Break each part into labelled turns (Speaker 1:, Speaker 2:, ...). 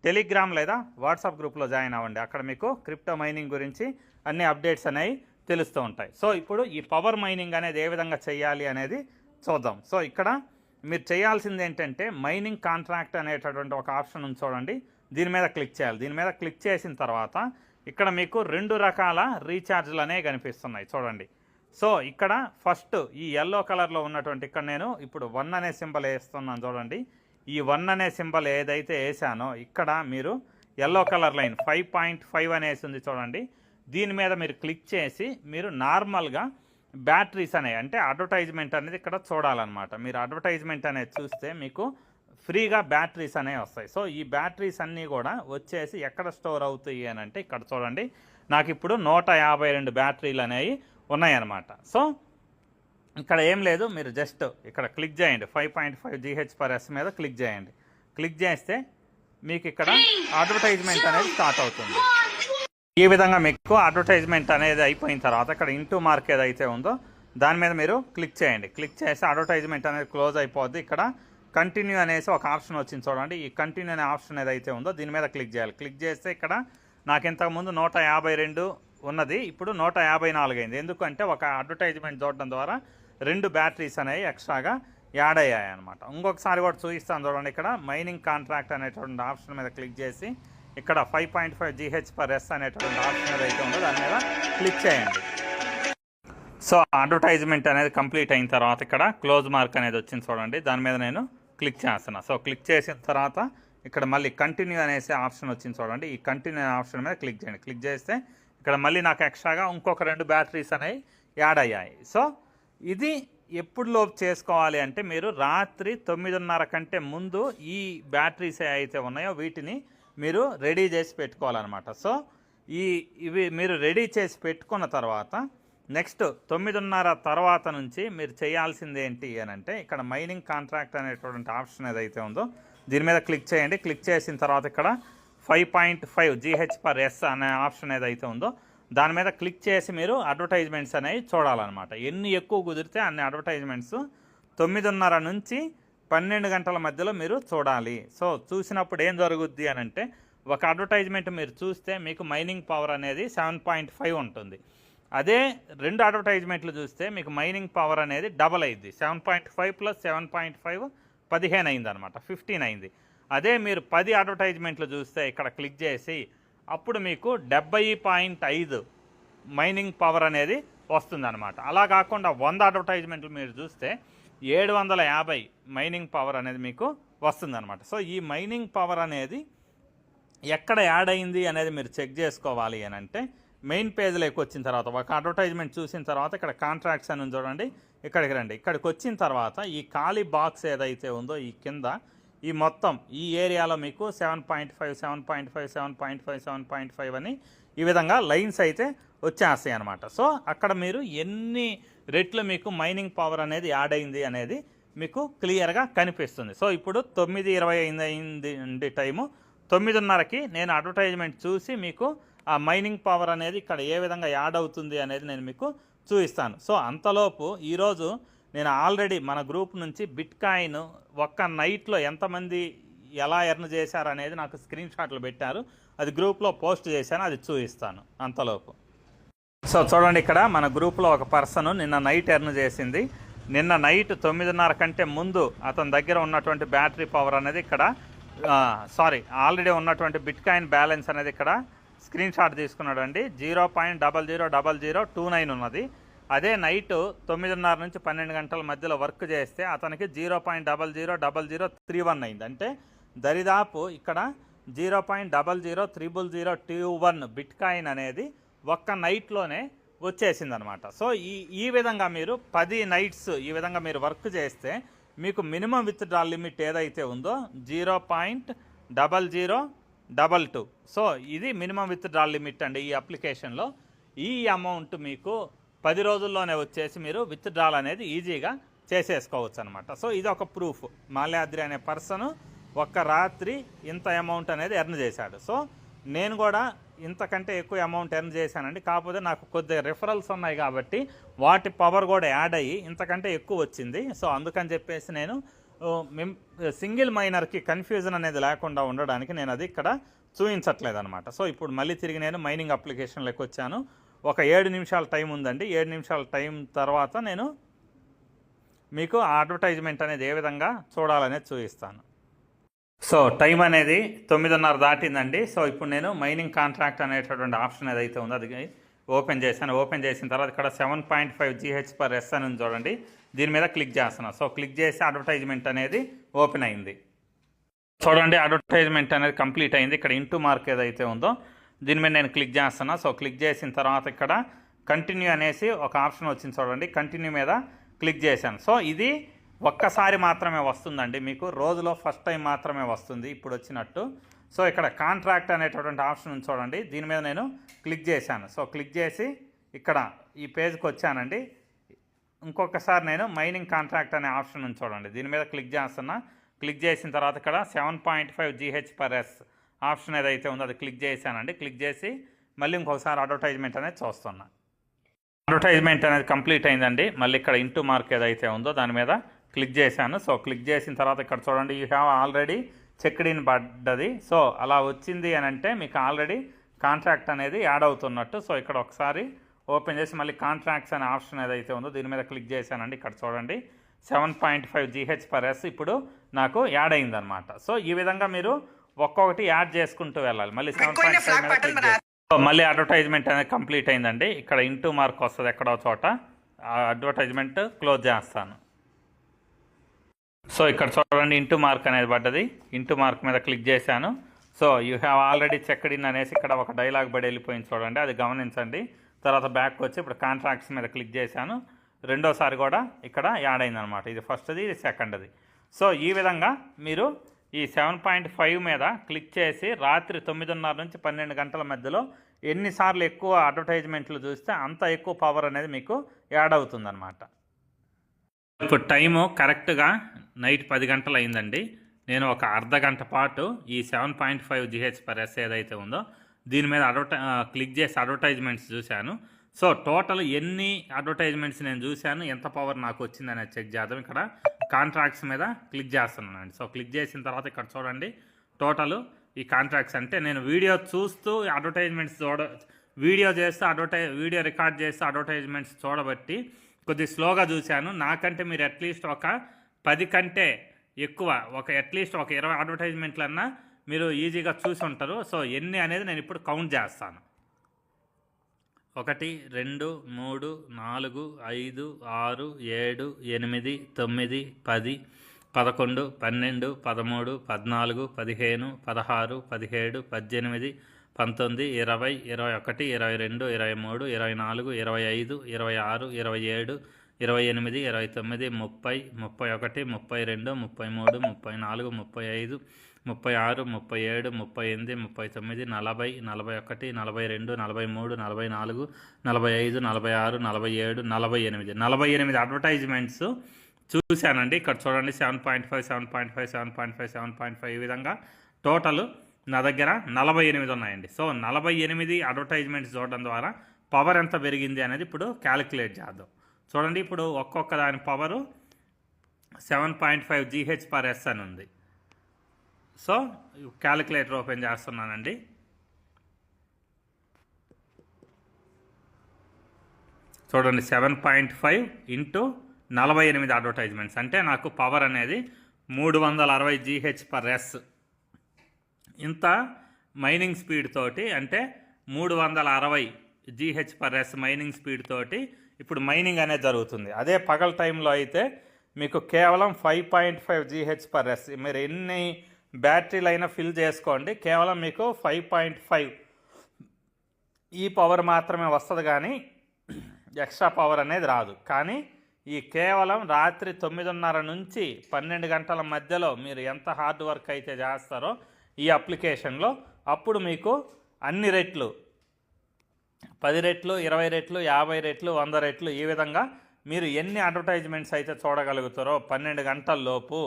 Speaker 1: Telegram లేదా WhatsApp గ్రూప్లో join అవ్వండి. అక్కడ మీకు క్రిప్టో మైనింగ్ గురించి అన్ని అప్డేట్స్ అనేవి తెలుస్తూ ఉంటాయి. సో ఇప్పుడు ఈ పవర్ మైనింగ్ అనేది ఏ విధంగా చేయాలి అనేది చూద్దాం. సో ఇక్కడ మీరు చేయాల్సింది ఏంటంటే మైనింగ్ కాంట్రాక్ట్ అనేటటువంటి ఒక ఆప్షన్ ఉంది చూడండి, దీని మీద క్లిక్ చేయాలి. దీని మీద క్లిక్ చేసిన తర్వాత ఇక్కడ మీకు 2 రకాల రీఛార్జ్లు అనేవి కనిపిస్తున్నాయి చూడండి. సో ఇక్కడ ఫస్ట్ ఈ ఎల్లో కలర్లో ఉన్నటువంటి ఇక్కడ నేను ఇప్పుడు 1 అనే సింబల్ వేస్తున్నాను చూడండి. ఈ 1 అనే సింబల్ ఏదైతే వేసానో ఇక్కడ మీరు ఎల్లో కలర్ లైన్ 5.5 అనేసి ఉంది చూడండి. దీని మీద మీరు క్లిక్ చేసి మీరు నార్మల్గా బ్యాటరీస్ అనేవి అంటే అడ్వర్టైజ్మెంట్ అనేది ఇక్కడ చూడాలన్నమాట. మీరు అడ్వర్టైజ్మెంట్ అనేది చూస్తే మీకు ఫ్రీగా బ్యాటరీస్ అనేవి వస్తాయి. సో ఈ బ్యాటరీస్ అన్నీ కూడా వచ్చేసి ఎక్కడ స్టోర్ అవుతాయి అని అంటే ఇక్కడ చూడండి, నాకు ఇప్పుడు 152 బ్యాటరీలు అనేవి ఉన్నాయన్నమాట. సో ఇక్కడ ఏం లేదు, మీరు జస్ట్ ఇక్కడ క్లిక్ చేయండి 5.5 GHz మీద క్లిక్ చేయండి. క్లిక్ చేస్తే మీకు ఇక్కడ అడ్వర్టైజ్మెంట్ అనేది స్టార్ట్ అవుతుంది. ఈ విధంగా మీకు అడ్వర్టైజ్మెంట్ అనేది అయిపోయిన తర్వాత ఇక్కడ ఇంటూ మార్క్ ఏదైతే ఉందో దాని మీద మీరు క్లిక్ చేయండి. క్లిక్ చేసి అడ్వర్టైజ్మెంట్ అనేది క్లోజ్ అయిపోద్ది. ఇక్కడ కంటిన్యూ అనేసి ఒక ఆప్షన్ వచ్చింది చూడండి. ఈ కంటిన్యూ అనే ఆప్షన్ ఏదైతే ఉందో దీని మీద క్లిక్ చేయాలి. క్లిక్ చేస్తే ఇక్కడ నాకు ఇంతకుముందు 152 ఉన్నది, ఇప్పుడు 154 అయింది. ఎందుకంటే ఒక అడ్వర్టైజ్మెంట్ చూడడం ద్వారా 2 బ్యాటరీస్ అనేవి ఎక్స్ట్రాగా యాడ్ అయ్యాయి అనమాట. ఇంకొకసారి కూడా చూపిస్తాను చూడండి. ఇక్కడ మైనింగ్ కాంట్రాక్ట్ అనేటువంటి ఆప్షన్ మీద క్లిక్ చేసి ఇక్కడ 5.5 GHz అనేటువంటి ఆప్షన్ ఏదైతే ఉందో దాని మీద క్లిక్ చేయండి. సో అడ్వర్టైజ్మెంట్ అనేది కంప్లీట్ అయిన తర్వాత ఇక్కడ క్లోజ్ మార్క్ అనేది వచ్చింది చూడండి, దాని మీద నేను క్లిక్ చేస్తున్నా. సో క్లిక్ చేసిన తర్వాత ఇక్కడ మళ్ళీ కంటిన్యూ అనేసి ఆప్షన్ వచ్చింది చూడండి. ఈ కంటిన్యూ ఆప్షన్ మీద క్లిక్ చేయండి. క్లిక్ చేస్తే ఇక్కడ మళ్ళీ నాకు ఎక్స్ట్రాగా ఇంకొక 2 బ్యాటరీస్ అనేవి యాడ్ అయ్యాయి. సో ఇది ఎప్పుడు లోపు చేసుకోవాలి అంటే మీరు రాత్రి 9:30 కంటే ముందు ఈ బ్యాటరీస్ అయితే ఉన్నాయో వీటిని మీరు రెడీ చేసి పెట్టుకోవాలన్నమాట. సో ఇవి మీరు రెడీ చేసి పెట్టుకున్న తర్వాత నెక్స్ట్ 9:30 తర్వాత నుంచి మీరు చేయాల్సింది ఏంటి అని అంటే ఇక్కడ మైనింగ్ కాంట్రాక్ట్ అనేటువంటి ఆప్షన్ ఏదైతే ఉందో దీని మీద క్లిక్ చేయండి. క్లిక్ చేసిన తర్వాత ఇక్కడ 5.5 GHz అనే ఆప్షన్ ఏదైతే ఉందో దాని మీద క్లిక్ చేసి మీరు అడ్వర్టైజ్మెంట్స్ అనేవి చూడాలన్నమాట. ఎన్ని ఎక్కువ కుదిరితే అన్ని అడ్వర్టైజ్మెంట్స్ 9:30 నుంచి 12 గంటల మధ్యలో మీరు చూడాలి. సో చూసినప్పుడు ఏం జరుగుద్ది అని అంటే ఒక అడ్వర్టైజ్మెంట్ మీరు చూస్తే మీకు మైనింగ్ పవర్ అనేది 7.5 ఉంటుంది. అదే 2 అడ్వర్టైజ్మెంట్లు చూస్తే మీకు మైనింగ్ పవర్ అనేది డబల్ అయింది. 7.5 + 7.5 15 అయింది అనమాట, 15 అయింది. అదే మీరు 10 అడ్వర్టైజ్మెంట్లు చూస్తే ఇక్కడ క్లిక్ చేసి అప్పుడు మీకు 70.5 మైనింగ్ పవర్ అనేది వస్తుందన్నమాట. అలా కాకుండా 100 అడ్వర్టైజ్మెంట్లు మీరు చూస్తే 750 మైనింగ్ పవర్ అనేది మీకు వస్తుందన్నమాట. సో ఈ మైనింగ్ పవర్ అనేది ఎక్కడ యాడ్ అయింది అనేది మీరు చెక్ చేసుకోవాలి అని అంటే మెయిన్ పేజ్లోకి వచ్చిన తర్వాత ఒక అడ్వర్టైజ్మెంట్ చూసిన తర్వాత ఇక్కడ కాంట్రాక్ట్స్ అని చూడండి, ఇక్కడికి రండి. ఇక్కడికి వచ్చిన తర్వాత ఈ ఖాళీ బాక్స్ ఏదైతే ఉందో ఈ కింద ఈ మొత్తం ఈ ఏరియాలో మీకు 7.5 7.5 7.5 7.5 అని ఈ విధంగా లైన్స్ అయితే వచ్చేస్తాయి అనమాట. సో అక్కడ మీరు ఎన్ని రెట్లు మీకు మైనింగ్ పవర్ అనేది యాడ్ అయింది అనేది మీకు క్లియర్గా కనిపిస్తుంది. సో ఇప్పుడు 9:20 అయింది టైము. 9:30కి నేను అడ్వర్టైజ్మెంట్ చూసి మీకు ఆ మైనింగ్ పవర్ అనేది ఇక్కడ ఏ విధంగా యాడ్ అవుతుంది అనేది నేను మీకు చూపిస్తాను. సో అంతలోపు ఈరోజు నేను ఆల్రెడీ మన గ్రూప్ నుంచి బిట్కాయిన్ ఒక్క నైట్లో ఎంతమంది ఎలా ఎర్న్ చేశారు అనేది నాకు స్క్రీన్ షాట్లు పెట్టారు, అది గ్రూప్లో పోస్ట్ చేశాను, అది చూపిస్తాను అంతలోపు. సో చూడండి, ఇక్కడ మన గ్రూప్లో ఒక పర్సన్ నిన్న నైట్ ఎర్న్ చేసింది. నిన్న నైట్ 9:30 కంటే ముందు అతని దగ్గర ఉన్నటువంటి బ్యాటరీ పవర్ అనేది ఇక్కడ ఆల్రెడీ ఉన్నటువంటి బిట్కాయిన్ బ్యాలెన్స్ అనేది ఇక్కడ స్క్రీన్ షాట్ తీసుకున్నాడు అండి. 0.000029 ఉన్నది. అదే నైట్ 9:30 నుంచి 12 గంటల మధ్యలో వర్క్ చేస్తే అతనికి 0.000031 అయింది. అంటే దరిదాపు ఇక్కడ 0.000021 బిట్కాయిన్ అనేది ఒక్క నైట్లోనే వచ్చేసిందనమాట. సో ఈ విధంగా మీరు 10 నైట్స్ ఈ విధంగా మీరు వర్క్ చేస్తే మీకు మినిమం విత్డ్రా లిమిట్ ఏదైతే ఉందో 0.0022. సో ఇది మినిమం విత్డ్రా లిమిట్ అండి ఈ అప్లికేషన్లో. ఈ అమౌంట్ మీకు 10 రోజుల్లోనే వచ్చేసి మీరు విత్డ్రాల్ అనేది ఈజీగా చేసేసుకోవచ్చు అనమాట. సో ఇది ఒక ప్రూఫ్. మాల్యాద్రి అనే పర్సన్ ఒక్క రాత్రి ఇంత అమౌంట్ అనేది ఎర్న్ చేశాడు. సో నేను కూడా ఇంతకంటే ఎక్కువ అమౌంట్ ఎర్న్ చేశానండి. కాకపోతే నాకు కొద్దిగా రిఫరల్స్ ఉన్నాయి కాబట్టి వాటి పవర్ కూడా యాడ్ అయ్యి ఇంతకంటే ఎక్కువ వచ్చింది. సో అందుకని చెప్పేసి నేను సింగిల్ మైనర్కి కన్ఫ్యూజన్ అనేది లేకుండా ఉండడానికి నేను అది ఇక్కడ చూపించట్లేదు అనమాట. సో ఇప్పుడు మళ్ళీ తిరిగి నేను మైనింగ్ అప్లికేషన్లోకి వచ్చాను. ఒక 7 నిమిషాల టైం ఉందండి. 7 నిమిషాల టైం తర్వాత నేను మీకు అడ్వర్టైజ్మెంట్ అనేది ఏ విధంగా చూడాలనేది చూపిస్తాను. సో టైం అనేది 9:30 దాటిందండి. సో ఇప్పుడు నేను మైనింగ్ కాంట్రాక్ట్ అనేటటువంటి ఆప్షన్ ఏదైతే ఉందో అది ఓపెన్ చేశాను. ఓపెన్ చేసిన తర్వాత ఇక్కడ 7.5 GH/s అని ఉంది చూడండి. దీని మీద క్లిక్ చేస్తున్నాను. సో క్లిక్ చేసి అడ్వర్టైజ్మెంట్ అనేది ఓపెన్ అయింది. చూడండి అడ్వర్టైజ్మెంట్ అనేది కంప్లీట్ అయింది. ఇక్కడ ఇంటూ మార్క్ ఏదైతే ఉందో దీని మీద నేను క్లిక్ చేస్తున్నా. సో క్లిక్ చేసిన తర్వాత ఇక్కడ కంటిన్యూ అనేసి ఒక ఆప్షన్ వచ్చింది చూడండి. కంటిన్యూ మీద క్లిక్ చేశాను. సో ఇది ఒక్కసారి మాత్రమే వస్తుందండి, మీకు రోజులో ఫస్ట్ టైం మాత్రమే వస్తుంది ఇప్పుడు వచ్చినట్టు. సో ఇక్కడ కాంట్రాక్ట్ అనేటటువంటి ఆప్షన్ ఉంది చూడండి. దీని మీద నేను క్లిక్ చేశాను. సో క్లిక్ చేసి ఇక్కడ ఈ పేజ్కి వచ్చానండి. ఇంకొకసారి నేను మైనింగ్ కాంట్రాక్ట్ అనే ఆప్షన్ ఉంది చూడండి. దీని మీద క్లిక్ చేస్తున్నా. క్లిక్ చేసిన తర్వాత ఇక్కడ 7.5 GH/s ఆప్షన్ ఏదైతే ఉందో అది క్లిక్ చేశానండి. క్లిక్ చేసి మళ్ళీ ఇంకొకసారి అడ్వర్టైజ్మెంట్ అనేది చూస్తున్నా. అడ్వర్టైజ్మెంట్ అనేది కంప్లీట్ అయిందండి. మళ్ళీ ఇక్కడ ఇంటూ మార్క్ ఏదైతే ఉందో దాని మీద క్లిక్ చేశాను. సో క్లిక్ చేసిన తర్వాత ఇక్కడ చూడండి you have already checked in పడ్డది. సో అలా వచ్చింది అని అంటే మీకు ఆల్రెడీ కాంట్రాక్ట్ అనేది యాడ్ అవుతున్నట్టు. సో ఇక్కడ ఒకసారి ఓపెన్ చేసి మళ్ళీ కాంట్రాక్ట్స్ అనే ఆప్షన్ ఏదైతే ఉందో దీని మీద క్లిక్ చేశానండి. ఇక్కడ చూడండి 7.5 GH/s ఇప్పుడు నాకు యాడ్ అయిందనమాట. సో ఈ విధంగా మీరు ఒక్కొక్కటి యాడ్ చేసుకుంటూ వెళ్ళాలి. మళ్ళీ 7.5 మీద క్లిక్ చేసి మళ్ళీ అడ్వర్టైజ్మెంట్ అనేది కంప్లీట్ అయిందండి. ఇక్కడ ఇంటూ మార్క్ వస్తుంది ఎక్కడో చోట. ఆ అడ్వర్టైజ్మెంట్ క్లోజ్ చేస్తాను. సో ఇక్కడ చూడండి ఇంటూ మార్క్ అనేది పడ్డది. ఇంటూ మార్క్ మీద క్లిక్ చేశాను. So you have already checked in అనేసి ఇక్కడ ఒక డైలాగ్ పడి వెళ్ళిపోయింది చూడండి. అది గమనించండి. తర్వాత బ్యాక్ వచ్చి ఇప్పుడు కాంట్రాక్ట్స్ మీద క్లిక్ చేశాను. రెండోసారి కూడా ఇక్కడ యాడ్ అయిందనమాట. ఇది ఫస్ట్ది, ఇది సెకండ్ది. సో ఈ విధంగా మీరు ఈ 7.5 మీద క్లిక్ చేసి రాత్రి 9:30 నుంచి 12 గంటల మధ్యలో ఎన్నిసార్లు ఎక్కువ అడ్వర్టైజ్మెంట్లు చూస్తే అంత ఎక్కువ పవర్ అనేది మీకు యాడ్ అవుతుందన్నమాట. ఇప్పుడు టైము కరెక్ట్గా నైట్ 10 గంటలు అయిందండి. నేను ఒక అర్ధ గంట పాటు ఈ 7.5 GH/s ఏదైతే ఉందో దీని మీద క్లిక్ చేసి అడ్వర్టైజ్మెంట్స్ చూశాను. సో టోటల్ ఎన్ని అడ్వర్టైజ్మెంట్స్ నేను చూశాను, ఎంత పవర్ నాకు వచ్చింది అనేది చెక్ చేద్దాం. ఇక్కడ కాంట్రాక్ట్స్ మీద క్లిక్ చేస్తున్నానండి. సో క్లిక్ చేసిన తర్వాత ఇక్కడ చూడండి టోటల్ ఈ కాంట్రాక్ట్స్ అంటే నేను వీడియో చూస్తూ అడ్వర్టైజ్మెంట్స్ వీడియో చేస్తూ వీడియో రికార్డ్ చేస్తూ అడ్వర్టైజ్మెంట్స్ చూడబట్టి కొద్ది స్లోగా చూశాను. నాకంటే మీరు అట్లీస్ట్ ఒక 10 కంటే ఎక్కువ అట్లీస్ట్ ఒక 20 అడ్వర్టైజ్మెంట్లన్నా మీరు ఈజీగా చూసి ఉంటారు. సో ఎన్ని అనేది నేను ఇప్పుడు కౌంట్ చేస్తాను. 1 2 3 4 5 6 7 8 9 10 11 12 13 14 15 16 17 18 19 20 21 22 23 24 25 26 27 28 29 30 31 32 33 34 35 36 37 38 39 40 41 42 43 44 45 46 47 48 అడ్వర్టైజ్మెంట్స్ చూశానండి. ఇక్కడ చూడండి 7.5 7.5 7.5 7.5 ఈ విధంగా టోటల్ నా దగ్గర 48 ఉన్నాయండి. సో 48 అడ్వర్టైజ్మెంట్స్ చూడడం ద్వారా పవర్ ఎంత పెరిగింది అనేది ఇప్పుడు క్యాలిక్యులేట్ చేద్దాం. చూడండి ఇప్పుడు ఒక్కొక్క దాని పవరు 7.5 GH/s అని ఉంది. సో క్యాలిక్యులేటర్ ఓపెన్ చేస్తున్నానండి. చూడండి 7.5 ఇంటూ 48 అడ్వర్టైజ్మెంట్స్ అంటే నాకు పవర్ అనేది 360 GH/s. ఇంత మైనింగ్ స్పీడ్ తోటి అంటే 360 GH/s మైనింగ్ స్పీడ్ తోటి ఇప్పుడు మైనింగ్ అనేది జరుగుతుంది. అదే పగల టైంలో అయితే మీకు కేవలం 5.5 GH/s. మీరు ఎన్ని బ్యాటరీలు అయినా ఫిల్ చేసుకోండి, కేవలం మీకు 5.5 ఈ పవర్ మాత్రమే వస్తుంది, కానీ ఎక్స్ట్రా పవర్ అనేది రాదు. కానీ ఈ కేవలం రాత్రి 9:30 నుంచి 12 గంటల మధ్యలో మీరు ఎంత హార్డ్ వర్క్ అయితే చేస్తారో ఈ అప్లికేషన్లో అప్పుడు మీకు అన్ని రెట్లు 10 రెట్లు 20 రెట్లు 50 రెట్లు 100 రెట్లు ఈ విధంగా మీరు ఎన్ని అడ్వర్టైజ్మెంట్స్ అయితే చూడగలుగుతారో 12 గంటల్లోపు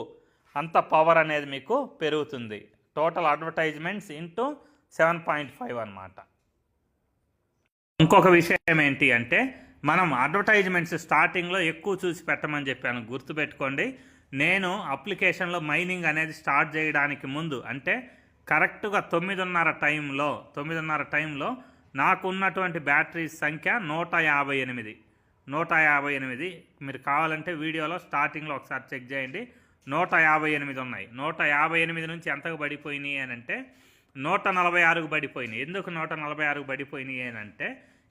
Speaker 1: అంత పవర్ అనేది మీకు పెరుగుతుంది. టోటల్ అడ్వర్టైజ్మెంట్స్ ఇంటూ 7.5 అన్నమాట. ఇంకొక విషయం ఏంటి అంటే మనం అడ్వర్టైజ్మెంట్స్ స్టార్టింగ్లో ఎక్కువ చూసి పెట్టమని చెప్పాను, గుర్తుపెట్టుకోండి. నేను అప్లికేషన్లో మైనింగ్ అనేది స్టార్ట్ చేయడానికి ముందు అంటే కరెక్ట్గా 9:30 టైంలో నాకు ఉన్నటువంటి బ్యాటరీస్ సంఖ్య 158 మీరు కావాలంటే వీడియోలో స్టార్టింగ్లో ఒకసారి చెక్ చేయండి. 158 ఉన్నాయి. 158 నుంచి ఎంతకు పడిపోయినాయి అని అంటే 146కు పడిపోయినాయి. ఎందుకు 146కు పడిపోయినాయి అని అంటే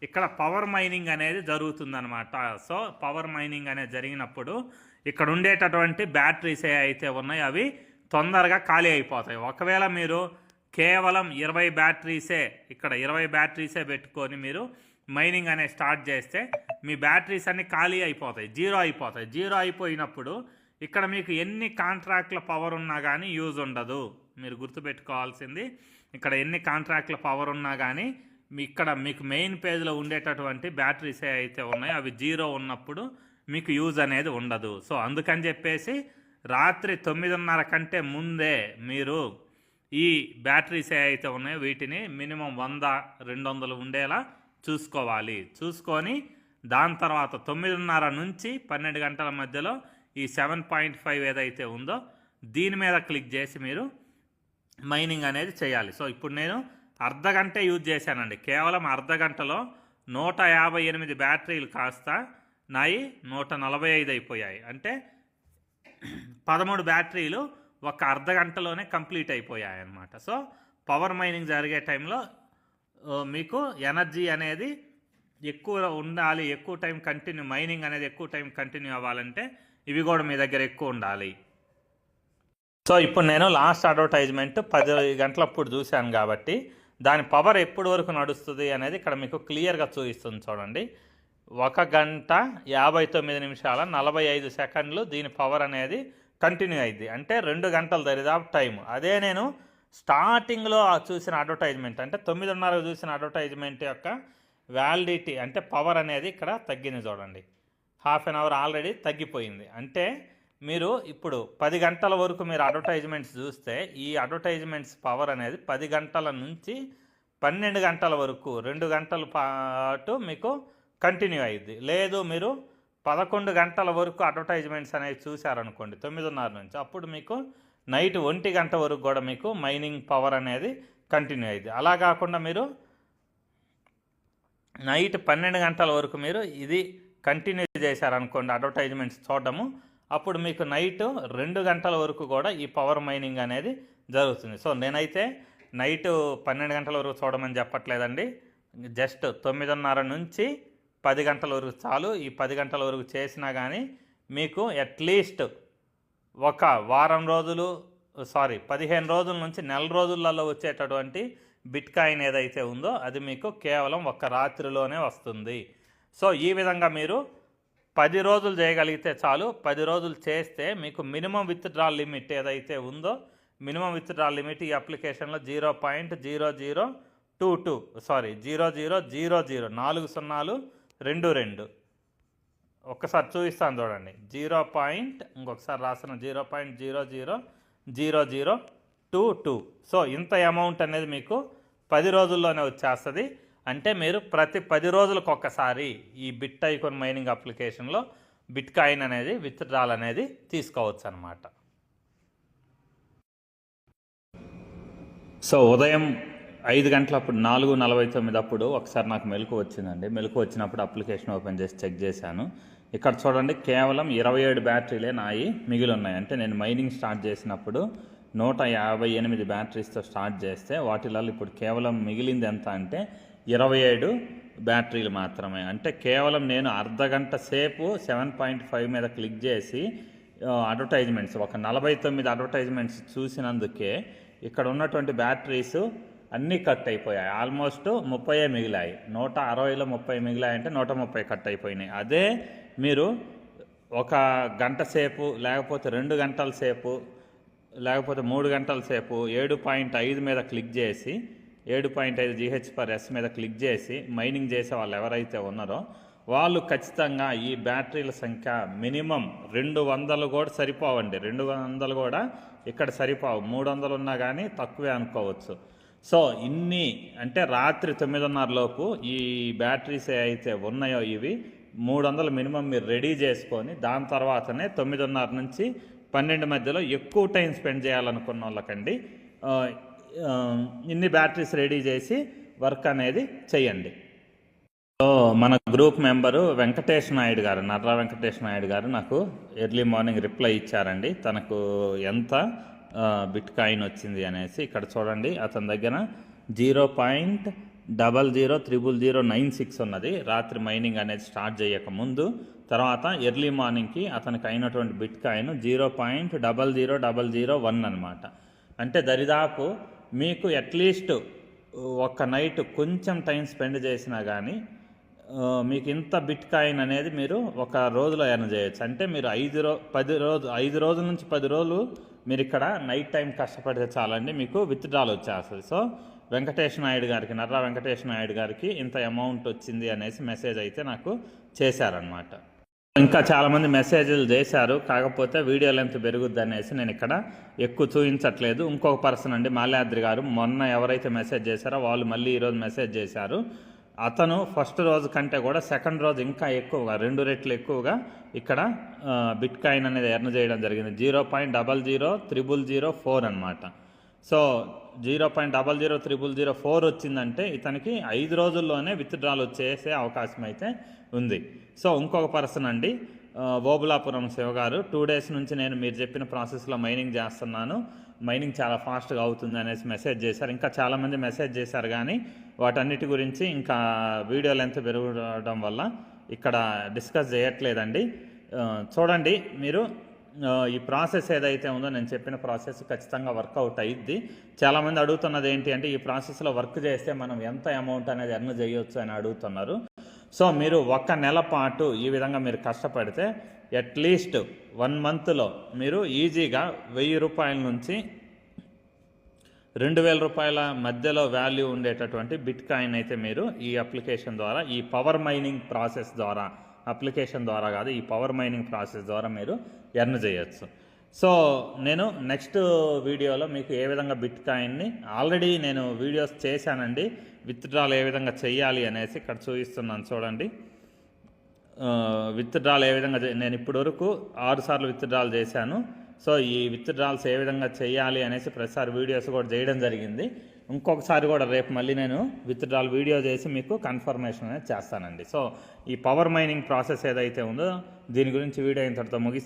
Speaker 1: ఇక్కడ పవర్ మైనింగ్ అనేది జరుగుతుందన్నమాట. సో పవర్ మైనింగ్ అనేది జరిగినప్పుడు ఇక్కడ ఉండేటటువంటి బ్యాటరీస్ ఏ అయితే ఉన్నాయో అవి తొందరగా ఖాళీ అయిపోతాయి. ఒకవేళ మీరు కేవలం 20 బ్యాటరీసే పెట్టుకొని మీరు మైనింగ్ అనేది స్టార్ట్ చేస్తే మీ బ్యాటరీస్ అన్నీ ఖాళీ అయిపోతాయి, జీరో అయిపోతాయి. జీరో అయిపోయినప్పుడు ఇక్కడ మీకు ఎన్ని కాంట్రాక్ట్ల పవర్ ఉన్నా కానీ యూజ్ ఉండదు. మీరు గుర్తుపెట్టుకోవాల్సింది ఇక్కడ ఎన్ని కాంట్రాక్ట్ల పవర్ ఉన్నా కానీ ఇక్కడ మీకు మెయిన్ పేజ్లో ఉండేటటువంటి బ్యాటరీస్ ఏ అయితే ఉన్నాయో అవి జీరో ఉన్నప్పుడు మీకు యూజ్ అనేది ఉండదు. సో అందుకని చెప్పేసి రాత్రి 9:30 కంటే ముందే మీరు ఈ బ్యాటరీస్ ఏ అయితే ఉన్నాయో వీటిని మినిమం 100-200 ఉండేలా చూసుకోవాలి. చూసుకొని దాని తర్వాత 9:30 నుంచి 12 గంటల మధ్యలో ఈ 7.5 ఏదైతే ఉందో దీని మీద క్లిక్ చేసి మీరు మైనింగ్ అనేది చేయాలి. సో ఇప్పుడు నేను అర్ధగంట యూజ్ చేశానండి. కేవలం అర్ధగంటలో 158 బ్యాటరీలు కాస్త నాయి 145 అయిపోయాయి. అంటే 13 బ్యాటరీలు ఒక అర్ధగంటలోనే కంప్లీట్ అయిపోయాయి అన్నమాట. సో పవర్ మైనింగ్ జరిగే టైంలో మీకు ఎనర్జీ అనేది ఎక్కువ ఉండాలి, ఎక్కువ టైం కంటిన్యూ మైనింగ్ అనేది ఎక్కువ టైం కంటిన్యూ అవ్వాలంటే ఇవి కూడా మీ దగ్గర ఎక్కువ ఉండాలి. సో ఇప్పుడు నేను లాస్ట్ అడ్వర్టైజ్మెంట్ 10 గంటలప్పుడు చూశాను కాబట్టి దాని పవర్ ఎప్పటి వరకు నడుస్తుంది అనేది ఇక్కడ మీకు క్లియర్గా చూపిస్తుంది. చూడండి, 1 గంట 59 నిమిషాల 45 సెకండ్లు దీని పవర్ అనేది కంటిన్యూ అయింది. అంటే 2 గంటల దరిదాపు టైం. అదే నేను స్టార్టింగ్లో చూసిన అడ్వర్టైజ్మెంట్ అంటే 9:30 చూసిన అడ్వర్టైజ్మెంట్ యొక్క వ్యాలిడిటీ అంటే పవర్ అనేది ఇక్కడ తగ్గింది. చూడండి, ½ అన్ అవర్ ఆల్రెడీ తగ్గిపోయింది. అంటే మీరు ఇప్పుడు 10 గంటల వరకు మీరు అడ్వర్టైజ్మెంట్స్ చూస్తే ఈ అడ్వర్టైజ్మెంట్స్ పవర్ అనేది 10 గంటల నుంచి 12 గంటల వరకు 2 గంటల పాటు మీకు కంటిన్యూ అయ్యిద్ది. లేదు మీరు 11 గంటల వరకు అడ్వర్టైజ్మెంట్స్ అనేవి చూశారనుకోండి 9:30 నుంచి, అప్పుడు మీకు నైట్ 1 గంట వరకు కూడా మీకు మైనింగ్ పవర్ అనేది కంటిన్యూ అయ్యిద్ది. అలా కాకుండా మీరు నైట్ 12 గంటల వరకు మీరు ఇది కంటిన్యూ చేశారనుకోండి అడ్వర్టైజ్మెంట్స్ చూడడము, అప్పుడు మీకు నైట్ 2 గంటల వరకు కూడా ఈ పవర్ మైనింగ్ అనేది జరుగుతుంది. సో నేనైతే నైట్ 12 గంటల వరకు చూడమని చెప్పట్లేదండి. జస్ట్ 9:30 నుంచి 10 గంటల వరకు చాలు. ఈ 10 గంటల వరకు చేసినా కానీ మీకు అట్లీస్ట్ ఒక 15 రోజుల నుంచి నెల రోజులలో వచ్చేటటువంటి బిట్కాయిన్ ఏదైతే ఉందో అది మీకు కేవలం ఒక రాత్రిలోనే వస్తుంది. సో ఈ విధంగా మీరు 10 రోజులు చేయగలిగితే చాలు. 10 రోజులు చేస్తే మీకు మినిమం విత్డ్రాల్ లిమిట్ ఏదైతే ఉందో మినిమం విత్డ్రాల్ లిమిట్ ఈ అప్లికేషన్లో 0.0022 0000 4 సున్నాలు 22 ఒక్కసారి చూపిస్తాను చూడండి. ఇంకొకసారి రాసిన 0.000022. సో ఇంత అమౌంట్ అనేది మీకు 10 రోజుల్లోనే వచ్చేస్తుంది. అంటే మీరు ప్రతి 10 రోజులకు ఒక్కసారి ఈ బిట్ ఐకాన్ మైనింగ్ అప్లికేషన్లో బిట్ కాయిన్ అనేది విత్డ్రాల్ అనేది తీసుకోవచ్చు అన్నమాట. సో ఉదయం 5 గంటలప్పుడు 4:49 అప్పుడు ఒకసారి నాకు మెలకు వచ్చిందండి. మెలకు వచ్చినప్పుడు అప్లికేషన్ ఓపెన్ చేసి చెక్ చేశాను. ఇక్కడ చూడండి, కేవలం 27 బ్యాటరీలే నాయి మిగిలి ఉన్నాయి. అంటే నేను మైనింగ్ స్టార్ట్ చేసినప్పుడు 158 బ్యాటరీస్తో స్టార్ట్ చేస్తే వాటిలో ఇప్పుడు కేవలం మిగిలింది ఎంత అంటే 27 బ్యాటరీలు మాత్రమే. అంటే కేవలం నేను అర్ధగంట సేపు 7.5 మీద క్లిక్ చేసి అడ్వర్టైజ్మెంట్స్ ఒక 49 అడ్వర్టైజ్మెంట్స్ చూసినందుకే ఇక్కడ ఉన్నటువంటి బ్యాటరీస్ అన్నీ కట్ అయిపోయాయి. ఆల్మోస్ట్ 30 మిగిలాయి. 160లో 30 మిగిలాయి అంటే 130 కట్ అయిపోయినాయి. అదే మీరు ఒక గంట సేపు లేకపోతే 2 గంటల సేపు లేకపోతే 3 గంటల సేపు 7.5 మీద క్లిక్ చేసి 7.5 GH/s మీద క్లిక్ చేసి మైనింగ్ చేసే వాళ్ళు ఎవరైతే ఉన్నారో వాళ్ళు ఖచ్చితంగా ఈ బ్యాటరీల సంఖ్య మినిమం 200 కూడా సరిపోవండి. 200 కూడా ఇక్కడ సరిపోవు. 300 ఉన్నా కానీ తక్కువే అనుకోవచ్చు. సో ఇన్ని అంటే రాత్రి 9:30 లోపు ఈ బ్యాటరీస్ అయితే ఉన్నాయో ఇవి 300 మినిమం మీరు రెడీ చేసుకొని దాని తర్వాతనే 9:30 నుంచి 12 మధ్యలో ఎక్కువ టైం స్పెండ్ చేయాలనుకున్న వాళ్ళకండి ఇన్ని బ్యాటరీస్ రెడీ చేసి వర్క్ అనేది చేయండి. సో మన గ్రూప్ మెంబరు వెంకటేష్ నాయుడు గారు, నర్రా వెంకటేష్ నాయుడు గారు నాకు ఎర్లీ మార్నింగ్ రిప్లై ఇచ్చారండి. తనకు ఎంత బిట్ కాయిన్ వచ్చింది అనేసి ఇక్కడ చూడండి. అతని దగ్గర 0.000096 ఉన్నది రాత్రి మైనింగ్ అనేది స్టార్ట్ చేయక ముందు. తర్వాత ఎర్లీ మార్నింగ్కి అతనికి అయినటువంటి బిట్ కాయిన్ 0.00001 అనమాట. అంటే దరిదాపు మీకు అట్లీస్ట్ ఒక నైట్ కొంచెం టైం స్పెండ్ చేసినా కానీ మీకు ఇంత బిట్ కాయిన్ అనేది మీరు ఒక రోజులో ఎర్న్ చేయొచ్చు. అంటే మీరు 5 రోజుల నుంచి 10 రోజులు మీరు ఇక్కడ నైట్ టైం కష్టపడితే చాలండి, మీకు విత్డ్రాల్ వచ్చేస్తుంది. సో వెంకటేష్ నాయుడు గారికి, నర్రా వెంకటేష్ నాయుడు గారికి ఇంత అమౌంట్ వచ్చింది అనేసి మెసేజ్ అయితే నాకు చేశారనమాట. ఇంకా చాలామంది మెసేజ్లు చేశారు, కాకపోతే వీడియో లెంత్ పెరుగుద్ది అనేసి నేను ఇక్కడ ఎక్కువ చూపించట్లేదు. ఇంకొక పర్సన్ అండి మాల్యాద్రి గారు, మొన్న ఎవరైతే మెసేజ్ చేశారో వాళ్ళు మళ్ళీ ఈరోజు మెసేజ్ చేశారు. అతను ఫస్ట్ రోజు కంటే కూడా సెకండ్ రోజు ఇంకా ఎక్కువగా 2 రెట్లు ఎక్కువగా ఇక్కడ బిట్ కాయిన్ అనేది ఎర్న్ చేయడం జరిగింది. 0.000004 అనమాట. సో 0.000004 వచ్చిందంటే ఇతనికి 5 రోజుల్లోనే విత్డ్రాల్ వచ్చేసే అవకాశం అయితే ఉంది. సో ఇంకొక పర్సన్ అండి ఓబులాపురం శివ గారు, 2 డేస్ నుంచి నేను మీరు చెప్పిన ప్రాసెస్లో మైనింగ్ చేస్తున్నాను, మైనింగ్ చాలా ఫాస్ట్గా అవుతుంది అనేసి మెసేజ్ చేశారు. ఇంకా చాలామంది మెసేజ్ చేశారు కానీ వాటన్నిటి గురించి ఇంకా వీడియో లెంత్ పెరగడం వల్ల ఇక్కడ డిస్కస్ చేయట్లేదండి. చూడండి మీరు ఈ ప్రాసెస్ ఏదైతే ఉందో నేను చెప్పిన ప్రాసెస్ ఖచ్చితంగా వర్కౌట్ అయ్యిద్ది. చాలామంది అడుగుతున్నది ఏంటి అంటే ఈ ప్రాసెస్లో వర్క్ చేస్తే మనం ఎంత అమౌంట్ అనేది ఎర్న్ చేయొచ్చు అని అడుగుతున్నారు. సో మీరు 1 నెల పాటు ఈ విధంగా మీరు కష్టపడితే అట్లీస్ట్ 1 మంత్లో మీరు ఈజీగా 1000 రూపాయల నుంచి 2000 రూపాయల మధ్యలో వాల్యూ ఉండేటటువంటి బిట్ కాయిన్ అయితే మీరు ఈ అప్లికేషన్ ద్వారా, ఈ పవర్ మైనింగ్ ప్రాసెస్ ద్వారా, అప్లికేషన్ ద్వారా కాదు, ఈ పవర్ మైనింగ్ ప్రాసెస్ ద్వారా మీరు ఎర్న్ చేయొచ్చు. సో నేను నెక్స్ట్ వీడియోలో మీకు ఏ విధంగా బిట్ కాయిన్ని ఆల్రెడీ నేను వీడియోస్ చేశానండి, విత్డ్రాల్ ఏ విధంగా చేయాలి అనేసి ఇక్కడ చూపిస్తున్నాను చూడండి. విత్డ్రాల్ ఏ విధంగా నేను ఇప్పటి వరకు 6 సార్లు విత్డ్రాల్ చేశాను. సో ఈ విత్డ్రాల్స్ ఏ విధంగా చేయాలి అనేసి ప్రతిసారి వీడియోస్ కూడా చేయడం జరిగింది. ఇంకొకసారి కూడా రేపు మళ్ళీ నేను విత్డ్రాల్ వీడియో చేసి మీకు కన్ఫర్మేషన్ అనేది చేస్తానండి. సో ఈ పవర్ మైనింగ్ ప్రాసెస్ ఏదైతే ఉందో దీని గురించి వీడియో ఇంతటితో ముగిస్తాను.